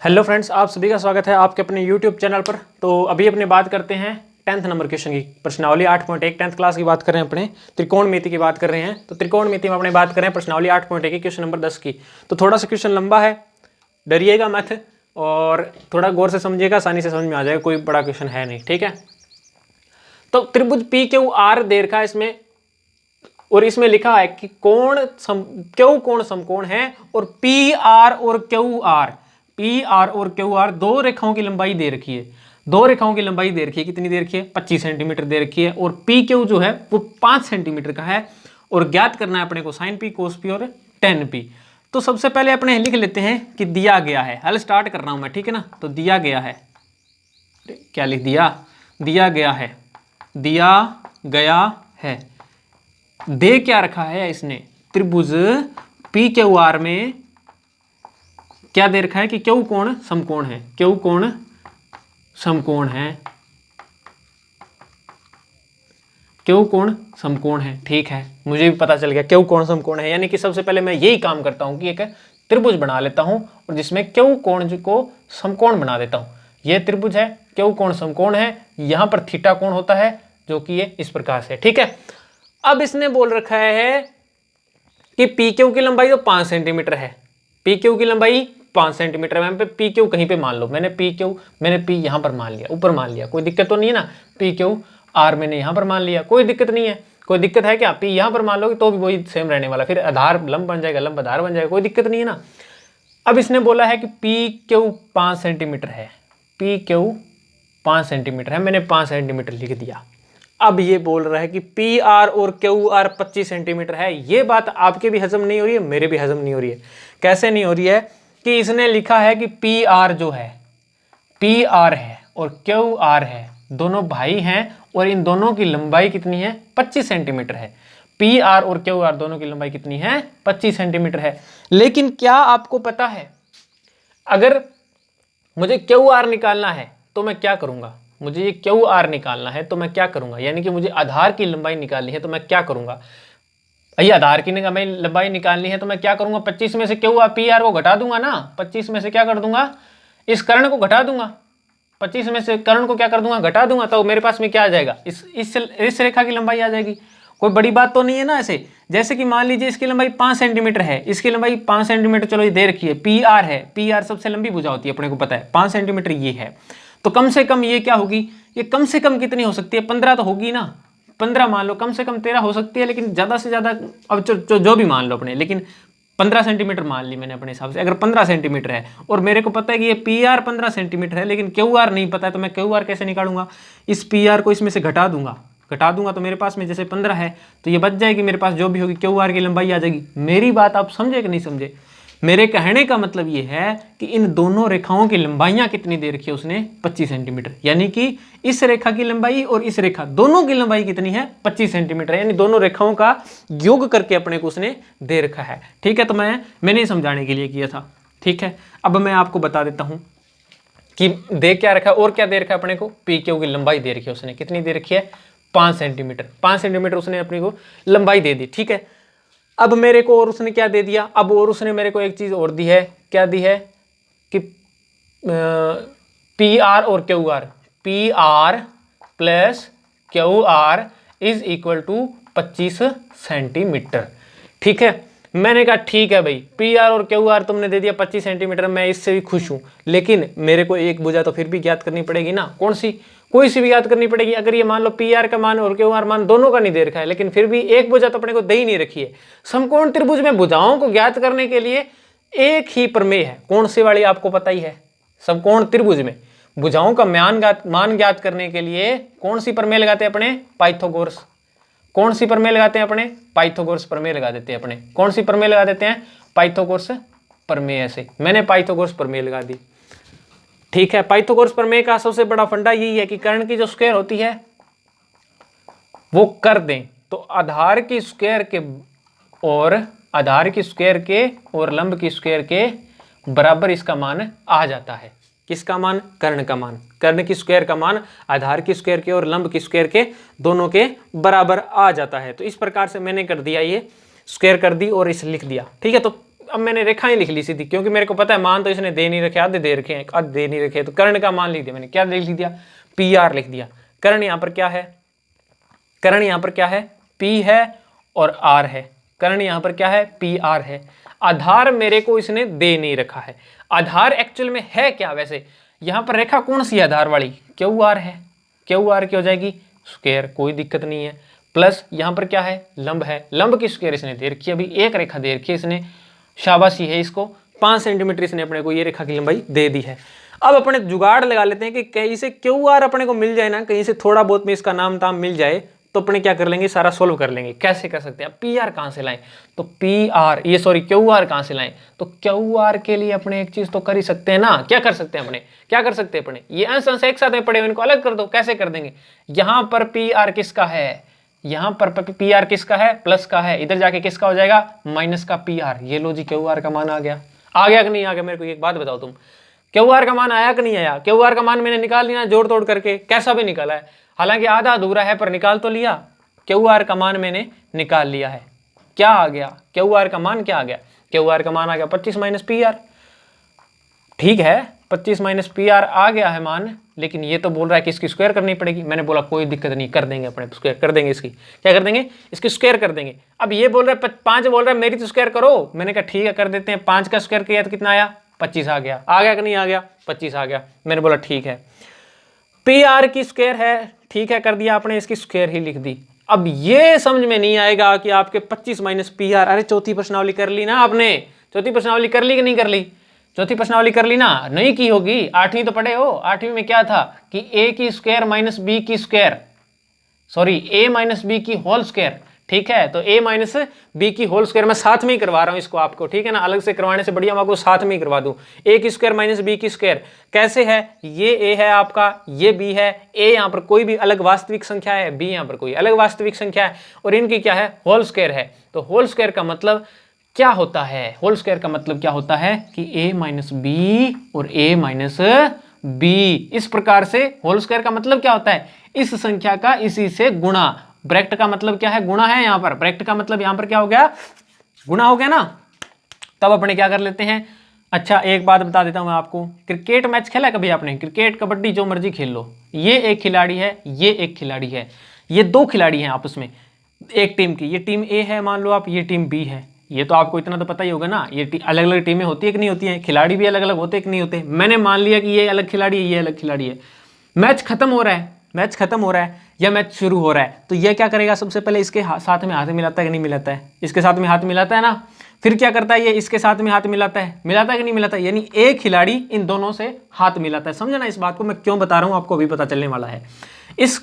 Hello friends, आप सभी का स्वागत है आपके अपने यूट्यूब चैनल पर। तो अभी अपने बात करते हैं 10th नंबर क्वेश्चन की, प्रश्नावली 8.1 10th क्लास की बात कर रहे हैं, अपने त्रिकोणमिति की बात कर रहे हैं। तो त्रिकोणमिति में अपने बात कर रहे हैं प्रश्नावली 8.1 की क्वेश्चन नंबर 10 की। तो थोड़ा सा क्वेश्चन लंबा है, डरिएगा मत और थोड़ा गौर से समझिएगा, आसानी से समझ में आ जाएगा, कोई बड़ा क्वेश्चन है नहीं, ठीक है। तो त्रिभुज पी क्यू आर दे रखा है इसमें, और इसमें लिखा है कि क्यू कोण समकोण है, और पी आर और क्यू आर दो रेखाओं की लंबाई दे रखी है। दो रेखाओं की लंबाई दे रखी है, कितनी दे रखी है? 25 सेंटीमीटर दे रखी है। और पी क्यू जो है वो 5 सेंटीमीटर का है, और ज्ञात करना है अपने को साइन पी, कोस पी और टेन पी। तो सबसे पहले अपने लिख लेते हैं कि दिया गया है। हल स्टार्ट कर रहा हूं मैं, ठीक है ना। तो दिया गया है, क्या लिख दिया? दिया गया है, दिया गया है। दे क्या रखा है इसने? त्रिभुज पी क्यू आर में क्या दे रखा है कि क्यू कोण समकोण है। क्यू कोण समकोण है, क्यू कोण समकोण है, ठीक है। मुझे भी पता चल गया क्यू कोण समकोण है, यानी कि सबसे पहले मैं यही काम करता हूं कि एक त्रिभुज बना लेता हूं और जिसमें क्यू कोण को समकोण बना देता हूं। यह त्रिभुज है, क्यू कोण समकोण है, यहां पर थीटा कोण होता है जो कि ये इस प्रकार से, ठीक है। अब इसने बोल रखा है कि पी क्यू की लंबाई तो 5 सेंटीमीटर है। पी क्यू की लंबाई 5 सेंटीमीटर है। पी क्यू कहीं पे मान लो, मैंने पी यहां पर मान लिया, ऊपर मान लिया, कोई दिक्कत तो नहीं है ना। पी क्यू आर मैंने यहां पर मान लिया, कोई दिक्कत नहीं है। कोई दिक्कत है क्या? पी यहां पर मान लोगे तो भी वही सेम रहने वाला, फिर आधार लंब बन जाएगा, लंब आधार बन जाएगा, कोई दिक्कत नहीं है ना। अब इसने बोला है कि पी क्यू 5 सेंटीमीटर है, पी क्यू 5 सेंटीमीटर है, मैंने 5 सेंटीमीटर लिख दिया। अब ये बोल रहा है कि पी आर और क्यू आर 25 सेंटीमीटर है। ये बात आपके भी हजम नहीं हो रही है, मेरे भी हजम नहीं हो रही है। कैसे नहीं हो रही है? कि इसने लिखा है कि पी आर जो है, पी आर है और क्यू आर है, दोनों भाई हैं, और इन दोनों की लंबाई कितनी है? 25 सेंटीमीटर है। पी आर और क्यू आर दोनों की लंबाई कितनी है? 25 सेंटीमीटर है। लेकिन क्या आपको पता है, अगर मुझे क्यू आर निकालना है तो मैं क्या करूंगा? मुझे ये क्यू आर निकालना है तो मैं क्या करूंगा? यानी कि मुझे आधार की लंबाई निकालनी है तो मैं क्या करूंगा? ये आधार की लंबाई निकालनी है तो मैं क्या करूंगा? 25 में से क्यू आर पी आर को घटा दूंगा ना। 25 में से क्या कर दूंगा? इस कर्ण को घटा दूंगा। 25 में से कर्ण को क्या कर दूंगा? घटा दूंगा। तो मेरे पास में क्या आ जाएगा? इस रेखा की लंबाई आ जाएगी। कोई बड़ी बात तो नहीं है ना। ऐसे जैसे कि मान लीजिए इसकी लंबाई 5 सेंटीमीटर है, इसकी लंबाई 5 सेंटीमीटर, चलो ये दे रखी है, पी आर है। पी आर सबसे लंबी भुजा होती है, अपने को पता है, 5 सेंटीमीटर ये है। तो कम से कम ये क्या होगी? ये कम से कम कितनी हो सकती है? 15 तो होगी ना। 15 मान लो, कम से कम 13 हो सकती है, लेकिन ज्यादा से ज्यादा अब जो भी मान लो अपने, लेकिन 15 सेंटीमीटर मान ली मैंने अपने हिसाब से। अगर 15 सेंटीमीटर है और मेरे को पता है कि ये पी आर 15 सेंटीमीटर है, लेकिन क्यू आर नहीं पता है, तो मैं क्यू आर कैसे निकालूंगा? इस पी आर को इसमें से घटा दूंगा तो मेरे पास में जैसे 15 है तो ये बच जाएगी, मेरे पास जो भी होगी क्यू आर की लंबाई आ जाएगी। मेरी बात आप समझे कि नहीं समझे? मेरे कहने का मतलब ये है कि इन दोनों रेखाओं की लंबाइयां कितनी दे रखी है उसने? 25 सेंटीमीटर। यानी कि इस रेखा की लंबाई और इस रेखा दोनों की लंबाई कितनी है? 25 सेंटीमीटर। यानी दोनों रेखाओं का योग करके अपने को उसने दे रखा है, ठीक है। तो मैंने समझाने के लिए किया था, ठीक है। अब मैं आपको बता देता हूं कि दे क्या रखा है और क्या दे रखा है अपने को। पी क्यू की लंबाई दे रखी है उसने, कितनी दे रखी है? 5 सेंटीमीटर। 5 सेंटीमीटर उसने अपने को लंबाई दे दी, ठीक है। अब मेरे को और उसने क्या दे दिया? अब और उसने मेरे को एक चीज और दी है। क्या दी है? कि पी आर और Q R, P R plus Q R is equal to 25 centimetre, ठीक है। मैंने कहा ठीक है भाई, पी आर और क्यू आर तुमने दे दिया 25 सेंटीमीटर, मैं इससे भी खुश हूं, लेकिन मेरे को एक भुजा तो फिर भी ज्ञात करनी पड़ेगी ना। कौन सी? कोई सी भी याद करनी पड़ेगी। अगर ये मान लो पी आर का मान और क्यू आर मान दोनों का नहीं दे रखा है, लेकिन फिर भी एक भुजा तो अपने को दे ही नहीं रखी है। समकोण त्रिभुज में भुजाओं को ज्ञात करने के लिए एक ही प्रमेय है। कौन सी वाली? आपको पता ही है। समकोण त्रिभुज में भुजाओं का मान ज्ञात करने के लिए कौन सी प्रमेय लगाते हैं अपने? पाइथागोरस। कौन सी प्रमेय लगाते हैं अपने? पाइथागोरस प्रमेय लगा देते हैं अपने। कौन सी प्रमेय लगा देते हैं? पाइथागोरस प्रमेय। ऐसे मैंने पाइथागोरस प्रमेय लगा दी, ठीक है। पाइथागोरस प्रमेय का सबसे बड़ा फंडा यही है कि कर्ण की जो स्क्वायर होती है वो कर दें तो आधार की स्क्वायर के और लंब की स्क्वायर के बराबर इसका मान आ जाता है। किसका मान? कर्ण का मान। कर्ण की स्क्वायर का मान आधार की स्क्वायर के और लंब की स्क्वायर के दोनों के बराबर आ जाता है। तो इस प्रकार से मैंने कर दिया, ये स्क्वायर कर दी और इसे लिख दिया, ठीक है। तो अब मैंने रेखा ही लिख ली सीधी, क्योंकि मेरे को पता है मान तो इसने दे नहीं रखे, आधे दे रखे हैं, आधे दे नहीं रखे, तो कर्ण का मान लिख दिया मैंने। क्या लिख दिया? पी आर लिख दिया। कर्ण यहाँ पर क्या है? कर्ण यहाँ पर क्या है? पी है और आर है। कर्ण यहाँ पर क्या है? पी आर है। आधार मेरे को इसने दे नहीं रखा है। आधार एक्चुअल में है क्या वैसे? यहाँ पर रेखा कौन सी आधार वाली? क्यू आर है। क्यू आर की हो जाएगी स्क्वायर, कोई दिक्कत नहीं है। प्लस यहाँ पर क्या है? लंब है। लंब की स्क्वायर इसने दे रखी है। अभी एक रेखा दे रखी है इसने, शाबाशी है इसको। 5 सेंटीमीटर इसने अपने को ये रेखा की लंबाई दे दी है। अब अपने जुगाड़ लगा लेते हैं कि कहीं से क्यू आर अपने को मिल जाए ना, कहीं से थोड़ा बहुत में इसका नाम ताम मिल जाए, तो अपने क्या कर लेंगे? सारा सोल्व कर लेंगे। कैसे कर सकते हैं? पी आर कहाँ से लाएं? तो पी आर ये सॉरी क्यू आर कहाँ से लाएं? तो क्यू आर के लिए अपने एक चीज तो कर ही सकते हैं ना। क्या कर सकते हैं अपने? क्या कर सकते हैं अपने? ये अंश अंश एक साथ में पड़े हुए, इनको अलग कर दो। कैसे कर देंगे? यहाँ पर पी आर किसका है? यहाँ पर पी आर किसका है? प्लस का है। इधर जाके किसका हो जाएगा? माइनस का पी आर। ये लो जी, क्यू आर का मान आ गया। आ गया कि नहीं आ गया? मेरे को एक बात बताओ तुम, क्यू आर का मान आया कि नहीं आया? क्यू आर का मान मैंने निकाल लिया जोड़ तोड़ करके, कैसा भी निकाला है, हालांकि आधा अधूरा है पर निकाल तो लिया। क्यू आर का मान मैंने निकाल लिया है। क्या आ गया? क्यू आर का मान क्या आ गया? क्यू आर का मान आ गया 25 माइनस पी आर। ठीक है, 25 माइनस पी आर आ गया है मान, लेकिन ये तो बोल रहा है कि इसकी स्क्वायर करनी पड़ेगी। मैंने बोला कोई दिक्कत नहीं, कर देंगे अपने, स्क्वायर कर देंगे इसकी। क्या कर देंगे? इसकी स्क्वायर कर देंगे। अब ये बोल रहा है 5 बोल रहा है मेरी तो स्क्वायर करो। मैंने कहा ठीक है कर देते हैं। 5 का स्क्वायर किया तो कितना आया? 25 आ गया। आ गया कि नहीं आ गया? 25 आ गया। मैंने बोला ठीक है, पी आर की स्क्वायर है, ठीक है कर दिया आपने, इसकी स्क्वायर ही लिख दी। अब ये समझ में नहीं आएगा कि आपके 25 माइनस पी आर, अरे चौथी प्रश्नावली कर ली ना आपने? चौथी प्रश्नावली कर ली कि नहीं कर ली? चौथी प्रश्नावली कर ली ना? नहीं की होगी, 8वीं तो पढ़े हो। 8वीं में क्या था कि ए की स्क्वायर माइनस बी की स्क्वायर, सॉरी ए माइनस बी की होल स्क्वायर। ठीक है, तो ए माइनस बी की होल स्क्वायर मैं साथ में ही करवा रहा हूं इसको आपको, ठीक है ना, अलग से करवाने से बढ़िया मैं आपको साथ में ही करवा दूं। ए की स्क्वायर माइनस बी की स्क्वायर कैसे है? ये ए है आपका, ये बी है। ए यहां पर कोई भी अलग वास्तविक संख्या है, बी यहां पर कोई अलग वास्तविक संख्या है, और इनकी क्या है? होल स्क्वायर है। तो होल स्क्वायर का मतलब क्या होता है? होल स्क्वायर का मतलब क्या होता है कि ए माइनस बी और ए माइनस बी। इस प्रकार से होल स्क्वायर का मतलब क्या होता है? इस संख्या का इसी से गुणा। ब्रैकेट का मतलब क्या है? गुणा है यहां पर। ब्रैकेट का मतलब यहां पर क्या हो गया? गुणा हो गया ना। तब अपने क्या कर लेते हैं? अच्छा एक बात बता देता हूं मैं आपको, क्रिकेट मैच खेला कभी आपने? क्रिकेट कबड्डी जो मर्जी खेल लो, ये एक खिलाड़ी है, ये एक खिलाड़ी है, ये दो खिलाड़ी हैं आपस में एक टीम की। ये टीम ए है मान लो आप, ये टीम बी है। ये तो आपको इतना तो पता ही होगा ना, ये अलग अलग टीमें होती है कि नहीं होती हैं, खिलाड़ी भी अलग अलग होते हैं कि नहीं होते। मैंने मान लिया कि ये अलग खिलाड़ी है, ये अलग खिलाड़ी है। मैच खत्म हो रहा है, मैच खत्म हो रहा है या मैच शुरू हो रहा है, तो ये क्या करेगा? सबसे पहले इसके साथ में हाथ मिलाता है कि नहीं मिलाता है? इसके साथ में हाथ मिलाता है ना। फिर क्या करता है? ये इसके साथ में हाथ मिलाता है, मिलाता है कि नहीं मिलाता है? यानी एक खिलाड़ी इन दोनों से हाथ मिलाता है। समझना इस बात को, मैं क्यों बता रहा हूं आपको अभी पता चलने वाला है।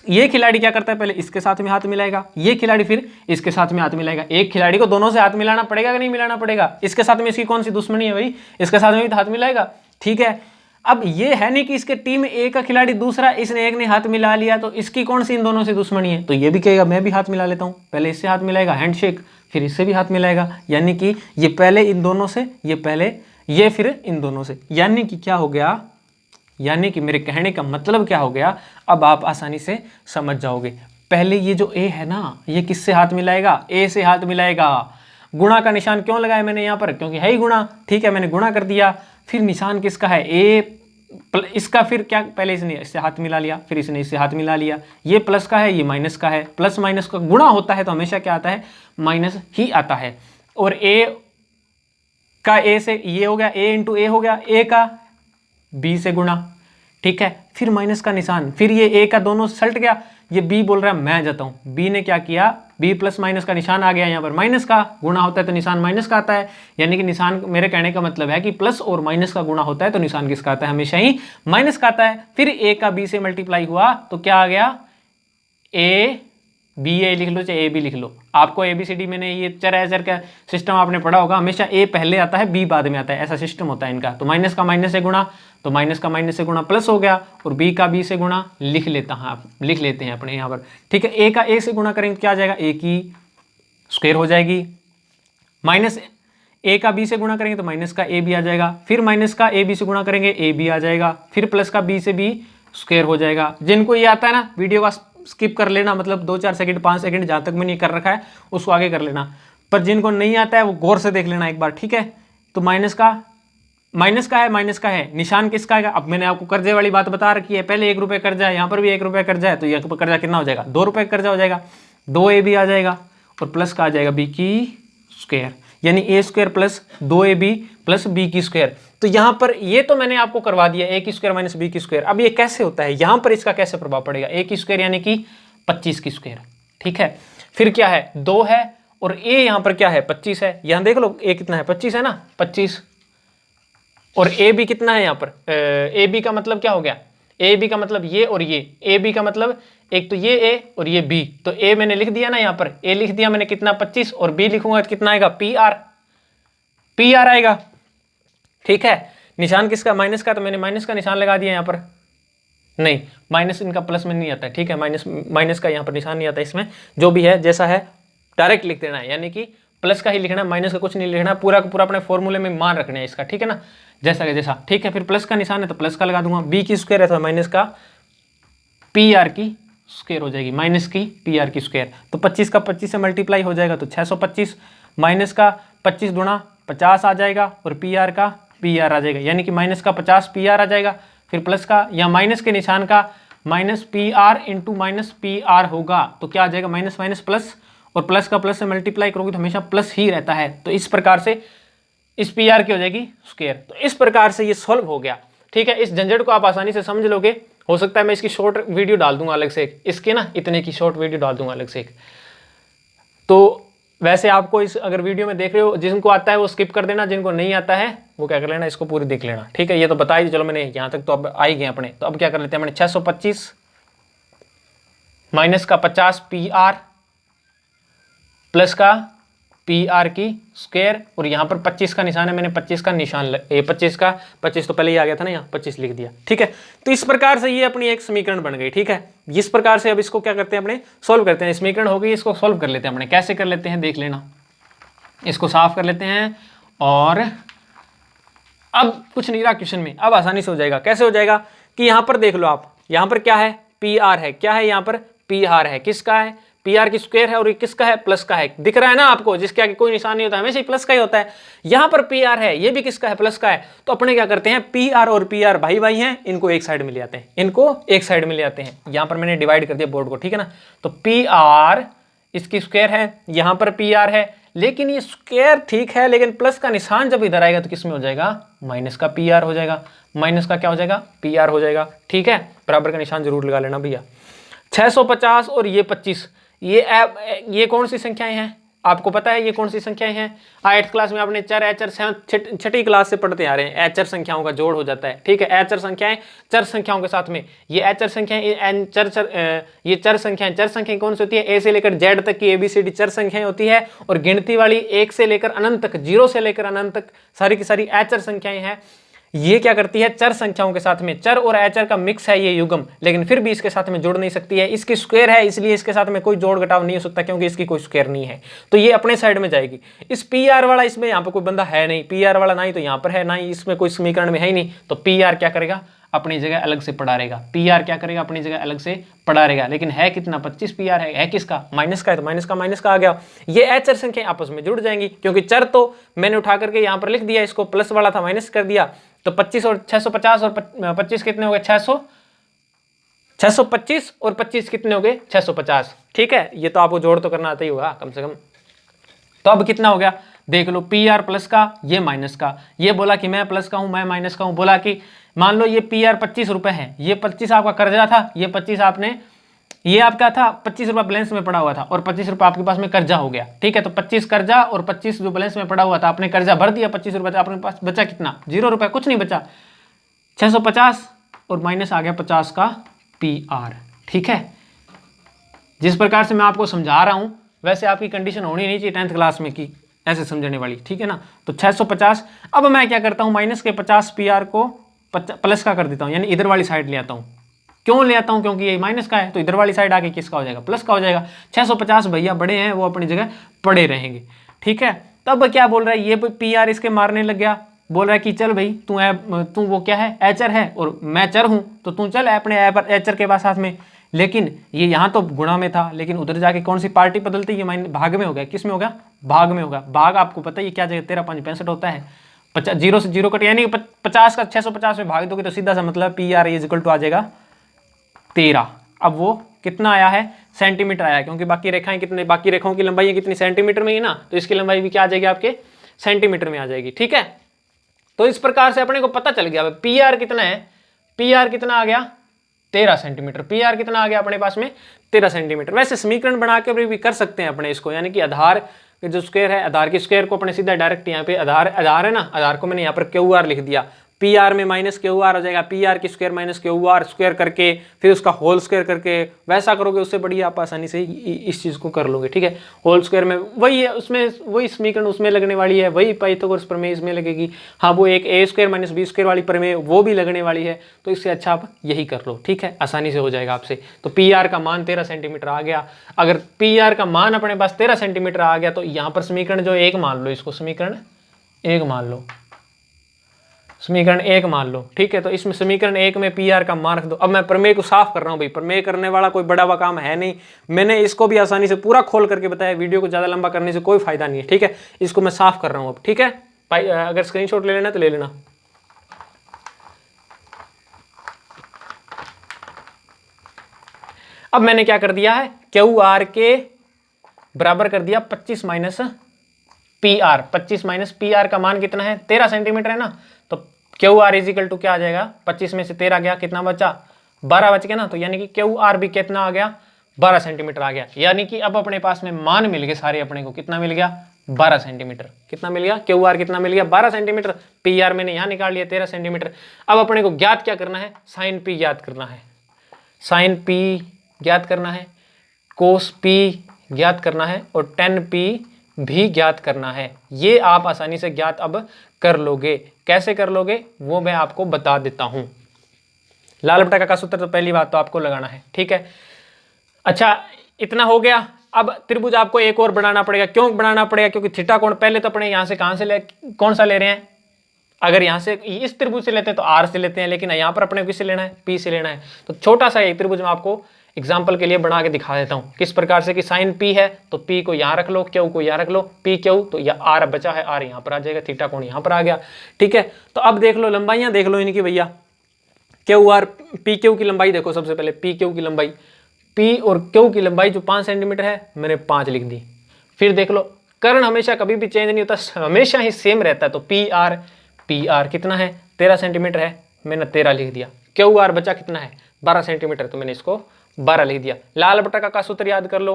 ये खिलाड़ी क्या करता है? पहले इसके साथ में हाथ मिलाएगा, ये खिलाड़ी फिर इसके साथ में हाथ मिलाएगा। एक खिलाड़ी को दोनों से हाथ मिलाना पड़ेगा कि नहीं मिलाना पड़ेगा? इसके साथ में इसकी कौन सी दुश्मनी है भाई? इसके साथ में भी तो हाथ मिलाएगा। ठीक है, अब ये है नहीं कि इसके टीम ए का खिलाड़ी दूसरा, इसने एक ने हाथ मिला लिया तो इसकी कौन सी इन दोनों से दुश्मनी है? तो ये भी कहेगा मैं भी हाथ मिला लेता हूं। पहले इससे हाथ मिलाएगा हैंडशेक, फिर इससे भी हाथ मिलाएगा। यानी कि ये पहले इन दोनों से, ये पहले, ये फिर इन दोनों से। यानी कि क्या हो गया? यानी कि मेरे कहने का मतलब क्या हो गया? अब आप आसानी से समझ जाओगे। पहले ये जो ए है ना, ये किससे हाथ मिलाएगा? ए से हाथ मिलाएगा। गुणा का निशान क्यों लगाया मैंने यहाँ पर? क्योंकि है ही गुणा। ठीक है, मैंने गुणा कर दिया। फिर निशान किसका है? ए इसका फिर क्या? पहले इसने इससे हाथ मिला लिया, फिर इसने इससे हाथ मिला लिया। ये प्लस का है, ये माइनस का है। प्लस माइनस का गुणा होता है तो हमेशा क्या आता है? माइनस ही आता है। और ए का ए से ये हो गया, ए इंटू ए हो गया, ए का बी से गुणा। ठीक है, फिर माइनस का निशान, फिर ये ए का दोनों सल्ट गया। ये बी बोल रहा है मैं जाता हूं। बी ने क्या किया? बी प्लस माइनस का निशान आ गया, यहाँ पर माइनस का गुणा होता है तो निशान माइनस का आता है। यानी कि निशान, मेरे कहने का मतलब है कि प्लस और माइनस का गुणा होता है तो निशान किसका आता है? हमेशा ही माइनस का आता है। फिर ए का बी से मल्टीप्लाई हुआ तो क्या आ गया? ए बी ए लिख लो चाहे ए बी लिख लो, आपको एबीसीडी मैंने ये चर अचर का सिस्टम आपने पढ़ा होगा, हमेशा ए पहले आता है बी बाद में आता है, ऐसा सिस्टम होता है इनका। तो माइनस का माइनस से गुणा, तो माइनस का माइनस से गुणा प्लस हो गया, और बी का बी से गुणा लिख लेते हैं अपने यहाँ पर। ठीक है, ए का ए से गुणा करेंगे क्या आ जाएगा? ए की स्क्वायर हो जाएगी। माइनस ए का बी से गुणा करेंगे तो माइनस का ए बी आ जाएगा। फिर माइनस का ए बी से गुणा करेंगे ए बी आ जाएगा। फिर प्लस का बी से बी स्क्वायर हो जाएगा। जिनको ये आता है ना, वीडियो का स्किप कर लेना, मतलब 2-4 सेकंड 5 सेकंड जहां तक मैंने कर रखा है उसको आगे कर लेना, पर जिनको नहीं आता है वो गौर से देख लेना एक बार। ठीक है, तो माइनस का है, निशान किसका है? अब मैंने आपको कर्जे वाली बात बता रखी है, पहले 1 रुपये कर्जा है, यहाँ पर भी 1 रुपये कर्जा है, तो ये कर्जा कितना हो जाएगा? 2 रुपये कर्जा हो जाएगा, 2ab आ जाएगा और प्लस का आ जाएगा b की स्क्वायर, यानी a square plus 2ab plus b की स्क्वायर। तो यहाँ पर ये तो मैंने आपको करवा दिया a की स्क्वायर माइनस b की स्क्वायर। अब ये कैसे होता है, यहाँ पर इसका कैसे प्रभाव पड़ेगा? a की स्क्वायर यानी कि 25 की स्क्वायर, ठीक है। फिर क्या है? 2 है और a यहाँ पर क्या है? 25 है। यहाँ देख लो a कितना है? 25 है ना, 25। और ए बी कितना है यहाँ पर? ए बी का मतलब क्या हो गया? ए बी का मतलब ये और ये, ए बी का मतलब एक तो ये ए और ये बी, तो ए मैंने लिख दिया ना, यहाँ पर ए लिख दिया मैंने कितना? 25, और बी लिखूंगा तो कितना आएगा? पी आर आएगा, ठीक है। निशान किसका? माइनस का, तो मैंने माइनस का निशान लगा दिया यहाँ पर। नहीं, माइनस इनका प्लस में नहीं आता है, ठीक है, माइनस का यहाँ पर निशान नहीं आता इसमें। जो भी है जैसा है डायरेक्ट लिख देना है, यानी कि प्लस का ही लिखना है, माइनस का कुछ नहीं लिखना, पूरा का पूरा अपने फॉर्मूले में मान रखना है इसका, ठीक है ना, जैसा का जैसा, ठीक है। फिर प्लस का निशान है तो प्लस का लगा दूंगा, बी की स्क्वायर है तो माइनस का पी आर की स्क्वायर हो जाएगी, माइनस की पी आर की स्क्वायर। तो 25 का 25 से मल्टीप्लाई हो जाएगा तो 625, माइनस का 25 गुणा 50 आ जाएगा और पी आर का पी आर आ जाएगा, यानी कि माइनस का 50 पी आर आ जाएगा। फिर प्लस का या माइनस के निशान का minus P R into minus P R होगा, तो क्या आ जाएगा? माइनस माइनस प्लस, और प्लस का प्लस से मल्टीप्लाई करोगे तो हमेशा प्लस ही रहता है। तो इस प्रकार से इस पी आर की हो जाएगी स्क्वायर। तो इस प्रकार से ये सॉल्व हो गया, ठीक है। इस झंझट को आप आसानी से समझ लोगे। हो सकता है मैं इसकी शॉर्ट वीडियो डाल दूंगा अलग से एक, इसके ना इतने की शॉर्ट वीडियो डाल दूंगा अलग से एक। तो वैसे आपको इस अगर वीडियो में देख रहे हो, जिनको आता है वो स्किप कर देना, जिनको नहीं आता है वो क्या कर लेना, इसको पूरी देख लेना, ठीक है। ये तो बता ही, चलो मैंने यहाँ तक तो अब आ ही गए अपने। तो अब क्या कर लेते हैं, मैंने 625 माइनस का 50 पी आर प्लस का पी आर की स्क्वायर, और यहाँ पर 25 का निशान है, मैंने 25 का निशान 25 तो पहले ही आ गया था ना, यहाँ 25 लिख दिया, ठीक है। तो इस प्रकार से ये अपनी एक समीकरण बन गई, ठीक है। इस प्रकार से अब इसको क्या करते हैं, अपने सोल्व करते हैं। समीकरण हो गई, इसको सोल्व कर लेते हैं अपने। कैसे कर लेते हैं देख लेना, इसको साफ कर लेते हैं। और अब कुछ नहीं रहा क्वेश्चन में, अब आसानी से हो जाएगा। कैसे हो जाएगा कि यहाँ पर देख लो आप, यहाँ पर क्या है? पी आर है, क्या है यहाँ पर? पी आर है, किसका है? पी आर की स्क्वायर है, और ये किसका है? प्लस का है। दिख रहा है ना आपको, जिसके आगे कोई निशान नहीं होता हमेशा ही प्लस का ही होता है। यहाँ पर पी आर है, ये भी किसका है? प्लस का है। तो अपने क्या करते हैं, पी आर और पी आर भाई भाई हैं, इनको एक साइड में ले आते हैं, इनको एक साइड में ले आते हैं। यहाँ पर मैंने डिवाइड कर दिया बोर्ड को, ठीक है ना। तो पी आर इसकी स्क्वायर है, यहाँ पर पी आर है, लेकिन ये स्क्वायर ठीक है, लेकिन प्लस का निशान जब इधर आएगा तो किस में हो जाएगा? माइनस का पी आर हो जाएगा। माइनस का क्या हो जाएगा? पी आर हो जाएगा, ठीक है। बराबर का निशान जरूर लगा लेना भैया। 650 और ये 25, ये कौन सी संख्याएं हैं? आपको पता है ये कौन सी संख्याएं हैं? 8th क्लास में आपने चर अचर, छठी क्लास से पढ़ते आ रहे हैं, अचर संख्याओं का जोड़ हो जाता है, ठीक है। अचर संख्याएं चर संख्याओं के साथ में, ये अचर संख्याएं, ये चर संख्याएं कौन सी होती है? ए से लेकर जेड तक की ABCD चर संख्याएं होती है, और गिनती वाली 1 से लेकर अनंत तक, 0 से लेकर अनंत तक सारी की सारी अचर संख्याएं हैं। ये क्या करती है? चर संख्याओं के साथ में, चर और अचर का मिक्स है ये युग्म, लेकिन फिर भी इसके साथ में जुड़ नहीं सकती है। इसकी स्क्वायर है, इसलिए इसके साथ में कोई जोड़ घटाव नहीं हो सकता, क्योंकि इसकी कोई स्क्वायर नहीं है। तो ये अपने साइड में जाएगी। इस पी आर वाला, इसमें यहाँ पर कोई बंदा है नहीं, पी आर वाला ना ही तो यहाँ पर है, ना ही इसमें कोई समीकरण में है ही नहीं। तो पी आर क्या करेगा? अपनी जगह अलग से पड़ा रहेगा। पी आर क्या करेगा? अपनी जगह अलग से पड़ा रहेगा। लेकिन है कितना? 25 पी आर है किसका? माइनस का है, तो माइनस का आ गया। ये अचर संख्या आपस में जुड़ जाएंगी, क्योंकि चर तो मैंने उठा करके यहाँ पर लिख दिया, इसको प्लस वाला था माइनस कर दिया। तो 25 और 650 और 25 कितने हो गए? 625 और 25 कितने हो गए? 650, ठीक है। ये तो आपको जोड़ तो करना आता ही होगा कम से कम। तो अब कितना हो गया देख लो, पी आर प्लस का, ये माइनस का। ये बोला कि मैं प्लस का हूं, मैं माइनस का हूं। बोला कि मान लो ये पी आर 25 रुपए है, ये 25 आपका कर्जा था, ये 25 आपने, ये आपका था 25 रुपया बैलेंस में पड़ा हुआ था, और 25 रुपया आपके पास में कर्जा हो गया, ठीक है। तो 25 कर्जा और 25 जो बैलेंस में पड़ा हुआ था, आपने कर्जा भर दिया 25 रुपया, आपके पास बचा कितना? 0 रुपया, कुछ नहीं बचा। 650 और माइनस आ गया 50 का पी आर, ठीक है। जिस प्रकार से मैं आपको समझा रहा हूं, वैसे आपकी कंडीशन होनी नहीं चाहिए 10th क्लास में की ऐसे समझने वाली, ठीक है ना। तो 650, अब मैं क्या करता हूं, माइनस के 50 पी आर को प्लस का कर देता हूं, यानी इधर वाली साइड ले आता हूं। क्यों ले आता हूं? क्योंकि ये माइनस का है, तो इधर वाली साइड आके किसका हो जाएगा? प्लस का हो जाएगा। 650 भैया बड़े हैं, वो अपनी जगह पड़े रहेंगे, ठीक है। तब क्या बोल रहा है, ये पी आर इसके मारने लग गया, बोल रहा है कि चल भाई तू वो क्या है, एचर है, और मैं चर हूं, तो तू चल अपने एचर के पास साथ में। लेकिन ये यहाँ तो गुणा में था, लेकिन उधर जाके कौन सी पार्टी बदलती? ये भाग में हो गया। किस में होगा? भाग में होगा। भाग आपको पता है ये क्या जगह 13 5 65 होता है, जीरो से जीरो कट, यानी 50 का 650 में भाग दोगे तो सीधा सा मतलब P R is equal to आ जाएगा 13। अब वो कितना आया है, सेंटीमीटर आया है, क्योंकि बाकी रेखाएं कितने, बाकी रेखाओं की लंबाई कितनी, सेंटीमीटर में ही ना, तो इसकी लंबाई भी क्या आ जाएगी आपके, सेंटीमीटर में आ जाएगी। ठीक है, तो इस प्रकार से अपने को पता चल गया पी आर कितना है, पी आर कितना आ गया 13 सेंटीमीटर, पी आर कितना आ गया अपने पास में 13 सेंटीमीटर। वैसे समीकरण बना के भी कर सकते हैं अपने इसको, यानी कि आधार जो स्क्वायर है, आधार की स्क्वायर को अपने सीधा डायरेक्ट यहाँ पे आधार है ना, आधार को मैंने यहाँ पर क्यू आर लिख दिया, पी आर में माइनस क्यू आर हो जाएगा, पी आर की square minus Q R square करके फिर उसका होल स्क्वायर करके वैसा करोगे, उससे बढ़िया आप आसानी से इस चीज़ को कर लोगे। ठीक है, होल स्क्वायर में वही है, उसमें वही समीकरण उसमें लगने वाली है, वही पाइथागोरस प्रमेय इसमें लगेगी। हाँ, वो एक ए स्क्वायर माइनस बी स्क्वायर वाली प्रमेय वो भी लगने वाली है, तो इससे अच्छा आप यही कर लो। ठीक है, आसानी से हो जाएगा आपसे। तो पी आर का मान 13 सेंटीमीटर आ गया। अगर पी आर का मान अपने पास 13 सेंटीमीटर आ गया तो यहाँ पर समीकरण जो एक मान लो, इसको समीकरण एक मान लो, समीकरण एक मान लो। ठीक है, तो इसमें समीकरण एक में पी आर का मान रख दो। अब मैं प्रमेय को साफ कर रहा हूं भाई, प्रमेय करने वाला कोई बड़ा हुआ काम है नहीं, मैंने इसको भी आसानी से पूरा खोल करके बताया, वीडियो को ज्यादा लंबा करने से कोई फायदा नहीं है। ठीक है, इसको मैं साफ कर रहा हूं अब। ठीक है, अगर स्क्रीनशॉट ले लेना तो ले लेना। अब मैंने क्या कर दिया है, क्यू आर के बराबर कर दिया 25 minus P R. 25 minus P R का मान कितना है, 13 सेंटीमीटर है ना, तो क्यू आर इजिकल टू क्या आ जाएगा, 25 में से 13 गया, कितना बचा, 12 बच गया ना, तो यानी कि क्यू आर भी कितना आ गया, 12 सेंटीमीटर आ गया। यानी कि अब अपने पास में मान मिल गए सारे अपने को, कितना मिल गया, 12 सेंटीमीटर। कितना मिल गया, क्यू आर कितना मिल गया, 12 सेंटीमीटर। पी आर मैंने यहाँ निकाल लिया 13 सेंटीमीटर। अब अपने को ज्ञात क्या करना है, साइन पी ज्ञात करना है, साइन पी ज्ञात करना है, कोस पी ज्ञात करना है और टेन पी भी ज्ञात करना है। ये आप आसानी से ज्ञात अब कर लोगे। कैसे कर लोगे वो मैं आपको बता देता हूं। लाल बटा का सूत्र तो पहली बात तो आपको लगाना है। ठीक है, अच्छा इतना हो गया। अब त्रिभुज आपको एक और बनाना पड़ेगा। क्यों बनाना पड़ेगा, क्योंकि थीटा कोण पहले तो अपने यहां से कहां से कौन सा ले रहे हैं, अगर यहां से इस त्रिभुज से लेते हैं तो आर से लेते हैं, लेकिन यहां पर अपने को किससे लेना है, पी से लेना है। तो छोटा सा एक त्रिभुज मैं आपको एग्जाम्पल के लिए बना के दिखा देता हूं किस प्रकार से, कि साइन पी है तो पी को यहां रख लो, क्यू को यहां रख लो, पी क्यू तो या आर बचा है, आर यहां पर आ जाएगा, थीटा कोण यहां पर आ गया। ठीक है, तो अब देख लो लंबाइयां देख लो इनकी भैया, क्यू आर पी क्यू की लंबाई देखो। सबसे पहले पी क्यू की लंबाई, पी और क्यू की लंबाई जो 5 सेंटीमीटर है मैंने 5 लिख दी। फिर देख लो कर्ण हमेशा कभी भी चेंज नहीं होता, हमेशा ही सेम रहता है। तो पी आर कितना है, 13 सेंटीमीटर है, मैंने 13 लिख दिया। क्यू आर बचा कितना है, 12 सेंटीमीटर, तो मैंने इसको 12 लिख दिया। लाल बटा का सूत्र याद कर लो,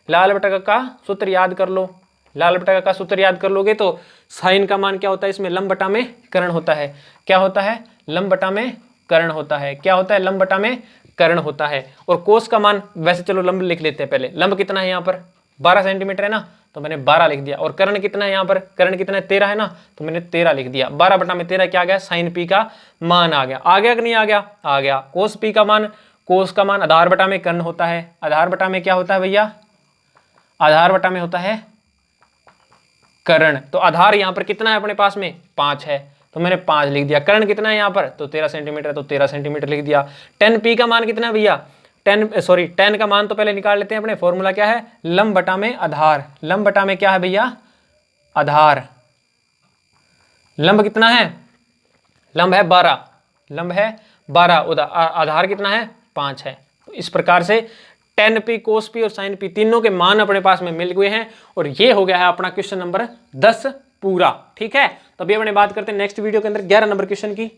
लाल बटा का सूत्र याद कर लो, लाल बटा का सूत्र याद कर लोगे तो साइन का मान क्या होता है, इसमें लंब बटा में कर्ण होता है। क्या होता है, लंब बटा में कर्ण होता है। क्या होता है, लंब बटा में कर्ण होता है। और कोस का मान, वैसे चलो लंब लिख लेते हैं पहले। लंब कितना है यहाँ पर, 12 सेंटीमीटर है ना, तो मैंने 12 लिख दिया। और कर्ण कितना है यहाँ पर, कर्ण कितना है, 13 है ना, तो मैंने 13 लिख दिया। 12 बटा में 13 क्या आ गया, साइन पी का मान आ गया। आ गया कि नहीं आ गया, आ गया। कोस पी का मान, कोस का मान आधार बटा में कर्ण होता है। आधार बटा में क्या होता है भैया, आधार बटा में होता है कर्ण। तो आधार यहाँ पर कितना है अपने पास में, 5 है, तो मैंने 5 लिख दिया। कर्ण कितना है यहाँ पर, तो 13 सेंटीमीटर, तो 13 सेंटीमीटर लिख दिया। 10p का मान कितना है भैया, 10 का मान तो पहले निकाल लेते हैं अपने। फॉर्मूला क्या है, लंब बटा में आधार। लंब बटा में क्या है भैया, आधार। लंब कितना है, लंब है 12, लंब है 12, आधार कितना है, 5 है। तो इस प्रकार से 10p, cos p और sin p तीनों के मान अपने पास में मिल गए हैं। और ये हो गया है अपना क्वेश्चन नंबर 10 पूरा। ठीक है, तो अभी अपने बात करते हैं नेक्स्ट वीडियो के अंदर 11 नंबर क्वेश्चन की।